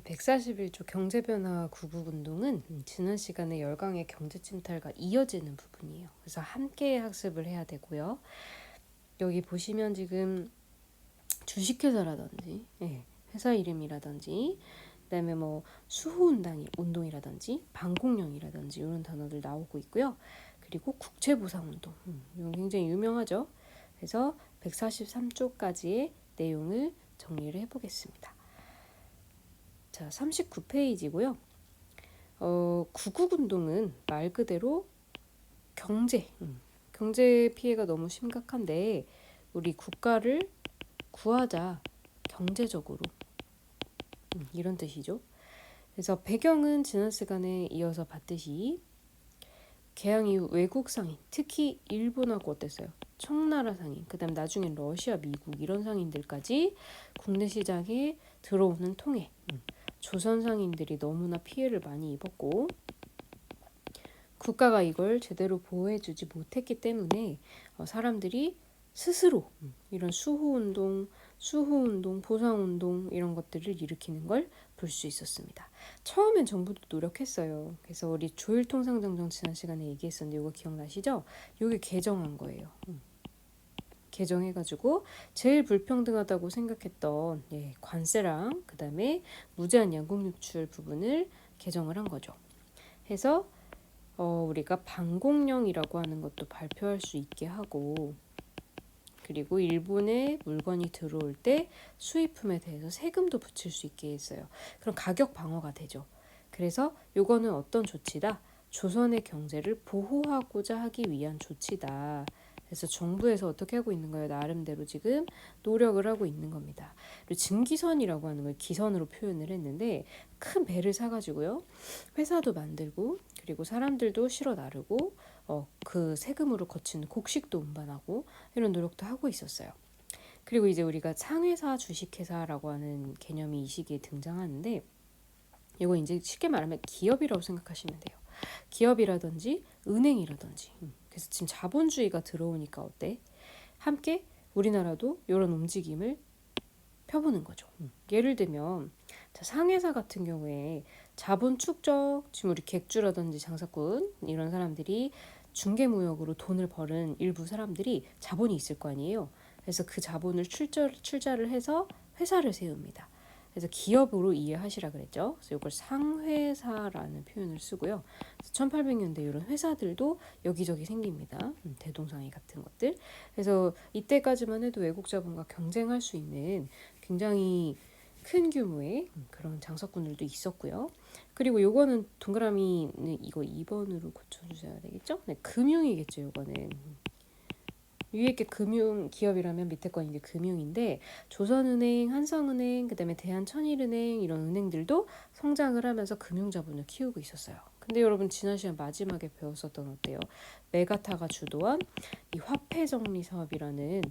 141조 경제변화 구국운동은 지난 시간에 열강의 경제침탈과 이어지는 부분이에요. 그래서 함께 학습을 해야 되고요. 여기 보시면 지금 주식회사라든지 회사 이름이라든지 그다음에 뭐 수호운동이라든지 방공령이라든지 이런 단어들 나오고 있고요. 그리고 국채보상운동 이건 굉장히 유명하죠. 그래서 143조까지의 내용을 정리를 해보겠습니다. 자, 39페이지고요. 구국운동은 말 그대로 경제 피해가 너무 심각한데 우리 국가를 구하자 경제적으로 이런 뜻이죠. 그래서 배경은 지난 시간에 이어서 봤듯이 개항 이후 외국 상인, 특히 일본하고 어땠어요? 청나라 상인, 그 다음 나중엔 러시아, 미국 이런 상인들까지 국내 시장에 들어오는 통해 조선 상인들이 너무나 피해를 많이 입었고 국가가 이걸 제대로 보호해주지 못했기 때문에 사람들이 스스로 이런 수호운동, 보상운동 이런 것들을 일으키는 걸 볼 수 있었습니다. 처음엔 정부도 노력했어요. 그래서 우리 조일통상정정 지난 시간에 얘기했었는데 이거 기억나시죠? 이게 개정한 거예요. 개정해가지고 제일 불평등하다고 생각했던 관세랑 그 다음에 무제한 양국유출 부분을 개정을 한 거죠. 해서 우리가 방공령이라고 하는 것도 발표할 수 있게 하고 그리고 일본에 물건이 들어올 때 수입품에 대해서 세금도 붙일 수 있게 했어요. 그럼 가격 방어가 되죠. 그래서 요거는 어떤 조치다? 조선의 경제를 보호하고자 하기 위한 조치다. 그래서 정부에서 어떻게 하고 있는 거예요? 나름대로 지금 노력을 하고 있는 겁니다. 그리고 증기선이라고 하는 걸 기선으로 표현을 했는데 큰 배를 사가지고요. 회사도 만들고 그리고 사람들도 실어 나르고 그 세금으로 거치는 곡식도 운반하고 이런 노력도 하고 있었어요. 그리고 이제 우리가 상회사, 주식회사라고 하는 개념이 이 시기에 등장하는데 이거 이제 쉽게 말하면 기업이라고 생각하시면 돼요. 기업이라든지 은행이라든지 그래서 지금 자본주의가 들어오니까 어때? 함께 우리나라도 이런 움직임을 펴보는 거죠. 예를 들면 상회사 같은 경우에 자본 축적, 지금 우리 객주라든지 장사꾼 이런 사람들이 중개무역으로 돈을 버는 일부 사람들이 자본이 있을 거 아니에요. 그래서 그 자본을 출자를 해서 회사를 세웁니다. 그래서 기업으로 이해하시라 그랬죠. 그래서 이걸 상회사라는 표현을 쓰고요. 1800년대 이런 회사들도 여기저기 생깁니다. 대동상해 같은 것들. 그래서 이때까지만 해도 외국 자본과 경쟁할 수 있는 굉장히 큰 규모의 그런 장사꾼들도 있었고요. 그리고 요거는 동그라미는 이거 2번으로 고쳐주셔야 되겠죠? 네, 금융이겠죠. 요거는. 위에 게 금융 기업이라면 밑에 건 이제 금융인데 조선은행, 한성은행, 그다음에 대한천일은행 이런 은행들도 성장을 하면서 금융자본을 키우고 있었어요. 근데 여러분 지난 시간 마지막에 배웠었던 어때요? 메가타가 주도한 이 화폐 정리 사업이라는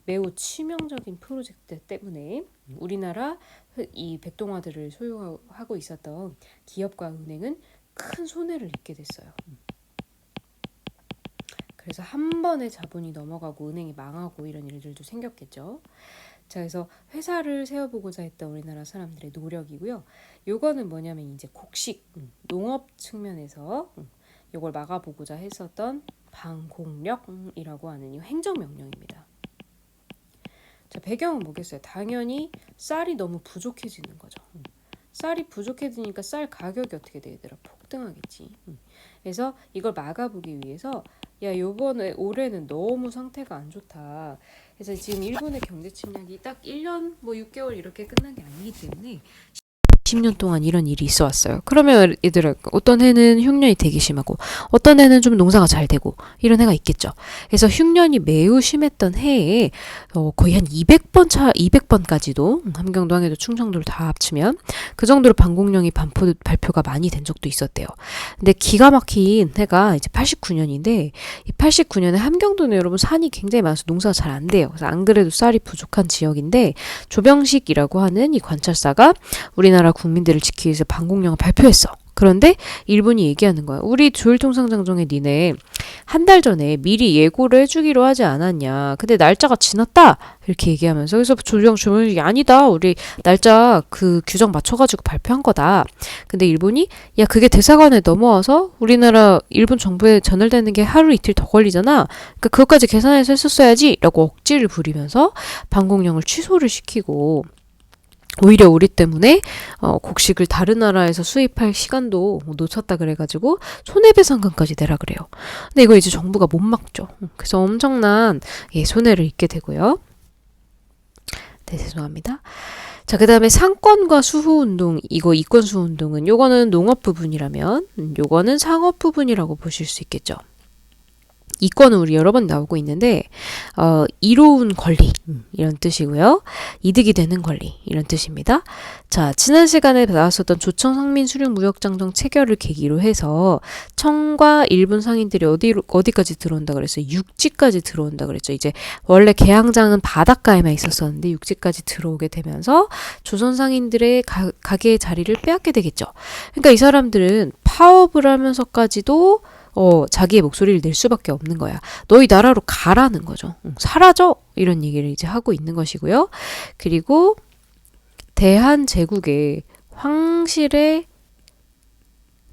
매우 치명적인 프로젝트 때문에 우리나라 이 백동화들을 소유하고 있었던 기업과 은행은 큰 손해를 입게 됐어요. 그래서 한 번에 자본이 넘어가고 은행이 망하고 이런 일들도 생겼겠죠. 자, 그래서 회사를 세워보고자 했던 우리나라 사람들의 노력이고요. 요거는 뭐냐면 이제 곡식, 농업 측면에서 요걸 막아보고자 했었던 방공령이라고 하는 이 행정명령입니다. 자, 배경은 뭐겠어요? 당연히 쌀이 너무 부족해지는 거죠. 쌀이 부족해지니까 쌀 가격이 어떻게 되더라? 폭등하겠지. 그래서 이걸 막아보기 위해서 요번에 올해는 너무 상태가 안 좋다. 그래서 지금 일본의 경제 침략이 딱 1년 6개월 이렇게 끝난 게 아니기 때문에 10년 동안 이런 일이 있어 왔어요. 그러면 얘들아 어떤 해는 흉년이 되게 심하고 어떤 해는 좀 농사가 잘 되고 이런 해가 있겠죠. 그래서 흉년이 매우 심했던 해에 거의 한 200번까지도 함경도, 항해도, 충청도를 다 합치면 그 정도로 방공령이 발표가 많이 된 적도 있었대요. 근데 기가 막힌 해가 이제 89년인데 이 89년에 함경도는 여러분 산이 굉장히 많아서 농사가 잘 안 돼요. 그래서 안 그래도 쌀이 부족한 지역인데 조병식이라고 하는 이 관찰사가 우리나라 국민들을 지키기 위해서 방공령을 발표했어. 그런데 일본이 얘기하는 거야. 우리 조일통상장정에 니네 한 달 전에 미리 예고를 해주기로 하지 않았냐. 근데 날짜가 지났다. 이렇게 얘기하면서 그래서 조정이 아니다. 우리 날짜 그 규정 맞춰가지고 발표한 거다. 근데 일본이 야 그게 대사관에 넘어와서 우리나라 일본 정부에 전달되는 게 하루 이틀 더 걸리잖아. 그러니까 그것까지 계산해서 했었어야지. 라고 억지를 부리면서 방공령을 취소를 시키고 오히려 우리 때문에 곡식을 다른 나라에서 수입할 시간도 놓쳤다 그래가지고 손해배상금까지 내라 그래요. 근데 이거 이제 정부가 못 막죠. 그래서 엄청난 손해를 입게 되고요. 네, 죄송합니다. 자, 그 다음에 상권과 수호운동, 이거 이권 수호운동은 요거는 농업 부분이라면 요거는 상업 부분이라고 보실 수 있겠죠. 이권은 우리 여러 번 나오고 있는데 이로운 권리 이런 뜻이고요. 이득이 되는 권리 이런 뜻입니다. 자, 지난 시간에 나왔었던 조청 상민 수령 무역장정 체결을 계기로 해서 청과 일본 상인들이 어디까지 들어온다 그랬어요? 육지까지 들어온다 그랬죠. 이제 원래 개항장은 바닷가에만 있었었는데 육지까지 들어오게 되면서 조선 상인들의 가게의 자리를 빼앗게 되겠죠. 그러니까 이 사람들은 파업을 하면서까지도 자기의 목소리를 낼 수밖에 없는 거야. 너희 나라로 가라는 거죠. 사라져! 이런 얘기를 이제 하고 있는 것이고요. 그리고 대한제국의 황실의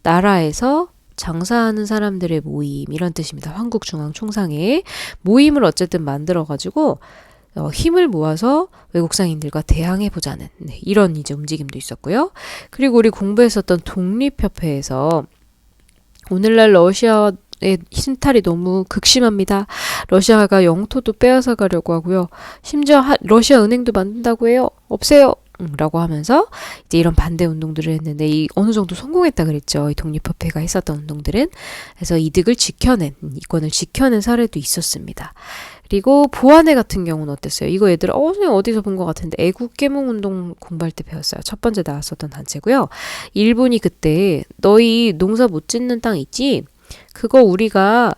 나라에서 장사하는 사람들의 모임 이런 뜻입니다. 황국중앙총상회 모임을 어쨌든 만들어가지고 힘을 모아서 외국 상인들과 대항해보자는 이런 이제 움직임도 있었고요. 그리고 우리 공부했었던 독립협회에서 오늘날 러시아의 신탈이 너무 극심합니다. 러시아가 영토도 빼앗아 가려고 하고요. 심지어 러시아 은행도 만든다고 해요. 없애요. 라고 하면서 이제 이런 반대 운동들을 했는데 어느 정도 성공했다 그랬죠. 이 독립협회가 했었던 운동들은. 그래서 이득을 지켜낸, 이권을 지켜낸 사례도 있었습니다. 그리고 보안회 같은 경우는 어땠어요? 이거 얘들 선생님 어디서 본 것 같은데 애국계몽운동 공부할 때 배웠어요. 첫 번째 나왔었던 단체고요. 일본이 그때 너희 농사 못 짓는 땅 있지? 그거 우리가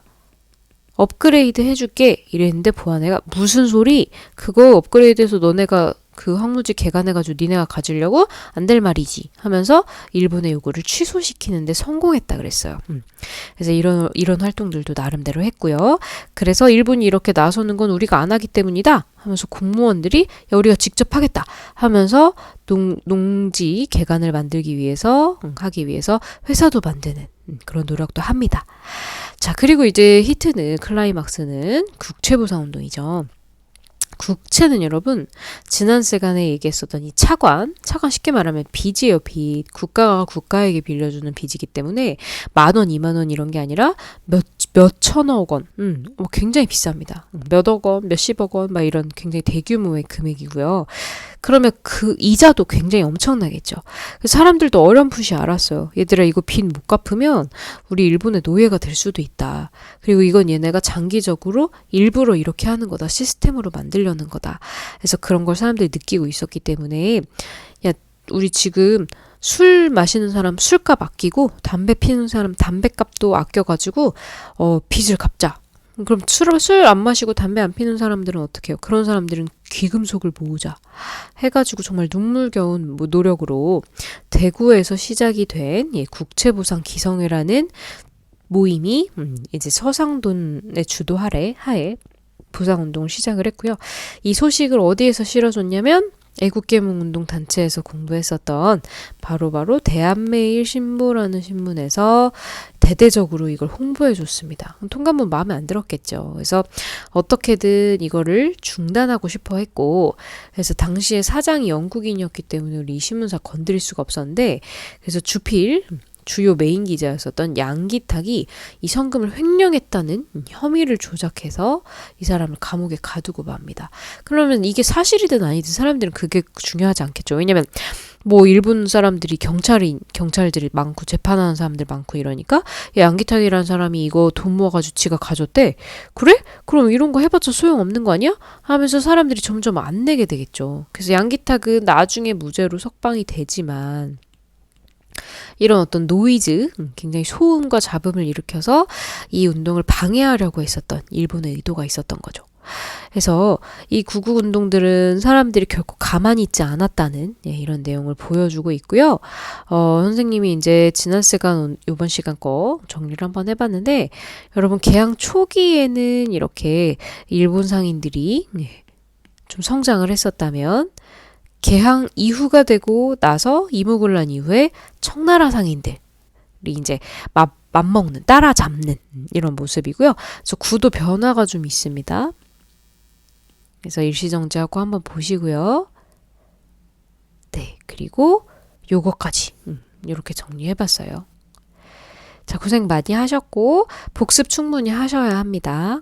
업그레이드 해줄게 이랬는데 보안회가 무슨 소리? 그거 업그레이드해서 너네가 그 황무지 개간해가지고 니네가 가지려고? 안 될 말이지 하면서 일본의 요구를 취소시키는데 성공했다 그랬어요. 그래서 이런 활동들도 나름대로 했고요. 그래서 일본이 이렇게 나서는 건 우리가 안 하기 때문이다 하면서 공무원들이 야 우리가 직접 하겠다 하면서 농지 개간을 만들기 위해서 하기 위해서 회사도 만드는 그런 노력도 합니다. 자, 그리고 이제 히트는 클라이막스는 국채보상운동이죠. 국채는 여러분 지난 시간에 얘기했었던 이 차관 쉽게 말하면 빚이에요. 빚. 국가가 국가에게 빌려주는 빚이기 때문에 10,000원, 20,000원 이런 게 아니라 몇 천억 원. 굉장히 비쌉니다. 몇억 원, 몇십억 원 막 이런 굉장히 대규모의 금액이고요. 그러면 그 이자도 굉장히 엄청나겠죠. 사람들도 어렴풋이 알았어요. 얘들아 이거 빚 못 갚으면 우리 일본의 노예가 될 수도 있다. 그리고 이건 얘네가 장기적으로 일부러 이렇게 하는 거다. 시스템으로 만들려는 거다. 그래서 그런 걸 사람들이 느끼고 있었기 때문에 야 우리 지금 술 마시는 사람 술값 아끼고 담배 피는 사람 담배값도 아껴가지고 빚을 갚자. 그럼 술 안 마시고 담배 안 피는 사람들은 어떻게 해요? 그런 사람들은 귀금속을 모으자 해가지고 정말 눈물겨운 노력으로 대구에서 시작이 된 국채보상 기성회라는 모임이 이제 서상돈의 주도 하에 보상운동을 시작을 했고요. 이 소식을 어디에서 실어줬냐면 애국계몽운동 단체에서 공부했었던 바로 대한매일신보라는 신문에서 대대적으로 이걸 홍보해줬습니다. 통감은 마음에 안 들었겠죠. 그래서 어떻게든 이거를 중단하고 싶어 했고 그래서 당시에 사장이 영국인이었기 때문에 우리 이 신문사 건드릴 수가 없었는데 그래서 주필 주요 메인 기자였었던 양기탁이 이 성금을 횡령했다는 혐의를 조작해서 이 사람을 감옥에 가두고 맙니다. 그러면 이게 사실이든 아니든 사람들은 그게 중요하지 않겠죠. 왜냐면 뭐 일본 사람들이 경찰들이 많고 재판하는 사람들 많고 이러니까 양기탁이라는 사람이 이거 돈 모아가지고 지가 가졌대. 그래? 그럼 이런 거 해봤자 소용없는 거 아니야? 하면서 사람들이 점점 안 내게 되겠죠. 그래서 양기탁은 나중에 무죄로 석방이 되지만 이런 어떤 노이즈, 굉장히 소음과 잡음을 일으켜서 이 운동을 방해하려고 했었던 일본의 의도가 있었던 거죠. 그래서 이 구국운동들은 사람들이 결코 가만히 있지 않았다는 이런 내용을 보여주고 있고요. 선생님이 이제 지난 시간, 이번 시간 거 정리를 한번 해봤는데 여러분 개항 초기에는 이렇게 일본 상인들이 좀 성장을 했었다면 개항 이후가 되고 나서 이무군란 이후에 청나라 상인들이 이제 맞먹는, 따라잡는 이런 모습이고요. 그래서 구도 변화가 좀 있습니다. 그래서 일시정지하고 한번 보시고요. 네, 그리고 요거까지 이렇게 정리해봤어요. 자, 고생 많이 하셨고 복습 충분히 하셔야 합니다.